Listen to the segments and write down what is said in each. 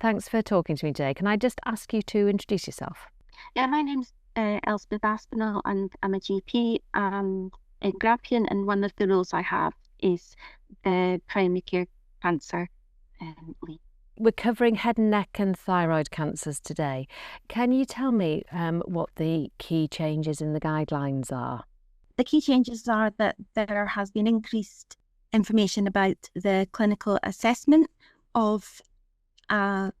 thanks for talking to me today. Can I just ask you to introduce yourself? Yeah, my name's Elspeth Aspinall, and I'm a GP in Grampian, and one of the roles I have is the primary care cancer lead. We're covering head and neck and thyroid cancers today. Can you tell me what the key changes in the guidelines are? The key changes are that there has been increased information about the clinical assessment of a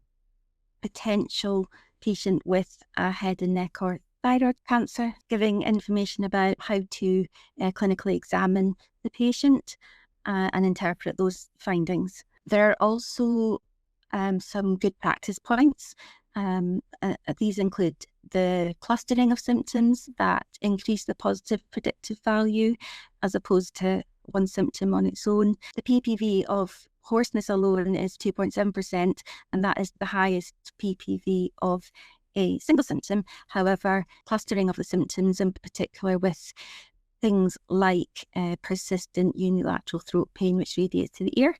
potential patient with a head and neck or thyroid cancer, giving information about how to clinically examine the patient and interpret those findings. There are also some good practice points. These include the clustering of symptoms that increase the positive predictive value as opposed to one symptom on its own. The PPV of hoarseness alone is 2.7%, and that is the highest PPV of a single symptom. However, clustering of the symptoms, in particular with things like persistent unilateral throat pain, which radiates to the ear,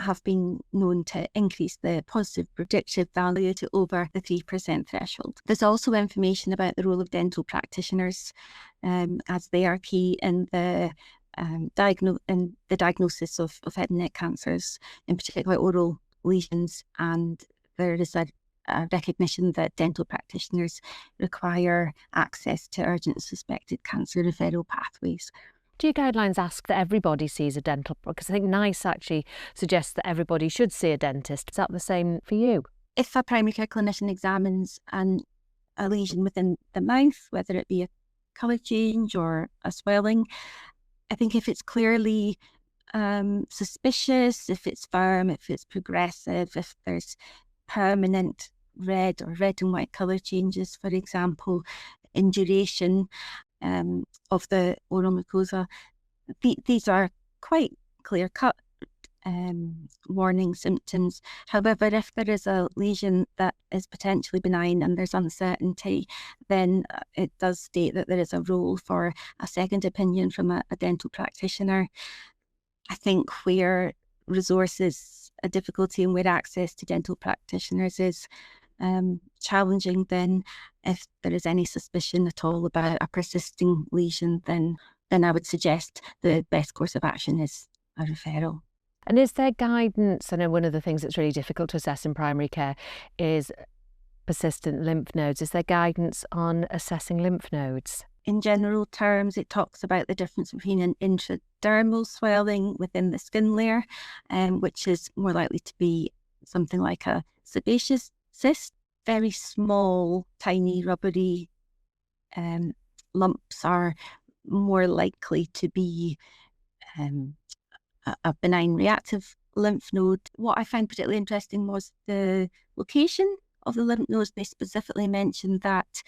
have been known to increase the positive predictive value to over the 3% threshold. There's also information about the role of dental practitioners, as they are key in the diagnosis of head and neck cancers, in particular oral lesions, and there is a recognition that dental practitioners require access to urgent suspected cancer referral pathways. Do your guidelines ask that everybody sees a dental? Because I think NICE actually suggests that everybody should see a dentist. Is that the same for you? If a primary care clinician examines a lesion within the mouth, whether it be a colour change or a swelling, I think if it's clearly suspicious, if it's firm, if it's progressive, if there's permanent red or red and white colour changes, for example, in duration of the oral mucosa, these are quite clear-cut warning symptoms. However, if there is a lesion that is potentially benign and there's uncertainty, then it does state that there is a role for a second opinion from a dental practitioner. I think where resources, a difficulty, and where access to dental practitioners is challenging, then if there is any suspicion at all about a persisting lesion, then I would suggest the best course of action is a referral. And is there guidance? I know one of the things that's really difficult to assess in primary care is persistent lymph nodes. Is there guidance on assessing lymph nodes? In general terms, it talks about the difference between an intradermal swelling within the skin layer, which is more likely to be something like a sebaceous cyst. Very small, tiny, rubbery lumps are more likely to be a benign reactive lymph node. What I found particularly interesting was the location of the lymph nodes. They specifically mentioned that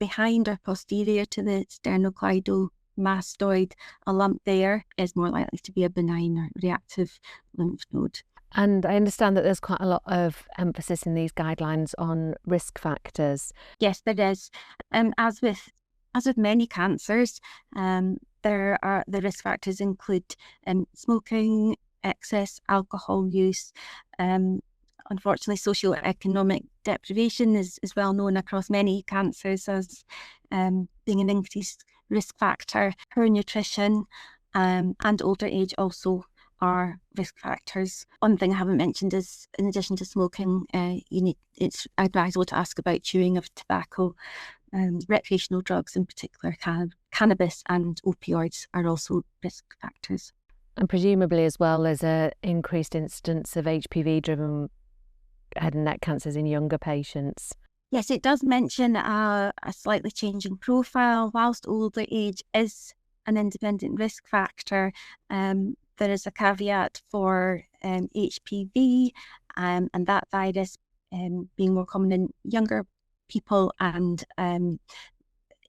behind or posterior to the sternocleidomastoid, a lump there is more likely to be a benign or reactive lymph node. And I understand that there's quite a lot of emphasis in these guidelines on risk factors. Yes, there is. As with many cancers, the risk factors include smoking, excess alcohol use. Unfortunately, socioeconomic deprivation is well known across many cancers as being an increased risk factor. Poor nutrition and older age also are risk factors. One thing I haven't mentioned is, in addition to smoking, it's advisable to ask about chewing of tobacco. Recreational drugs, in particular cannabis and opioids, are also risk factors. And presumably as well, there's an increased incidence of HPV-driven head and neck cancers in younger patients. Yes, it does mention a slightly changing profile. Whilst older age is an independent risk factor, there is a caveat for HPV and that virus being more common in younger people, and in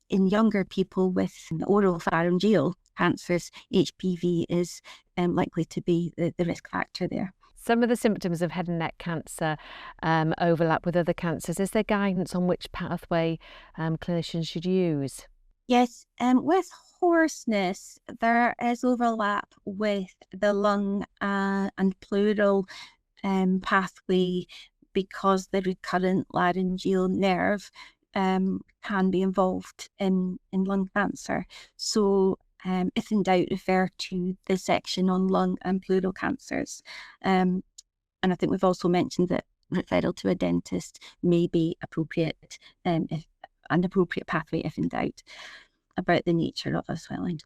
younger people with oral pharyngeal cancers, HPV is likely to be the risk factor there. Some of the symptoms of head and neck cancer overlap with other cancers. Is there guidance on which pathway clinicians should use? Yes, with hoarseness, there is overlap with the lung and pleural pathway, because the recurrent laryngeal nerve can be involved in lung cancer. So if in doubt, refer to the section on lung and pleural cancers. And I think we've also mentioned that referral to a dentist may be appropriate, if an appropriate pathway if in doubt about the nature of a swelling.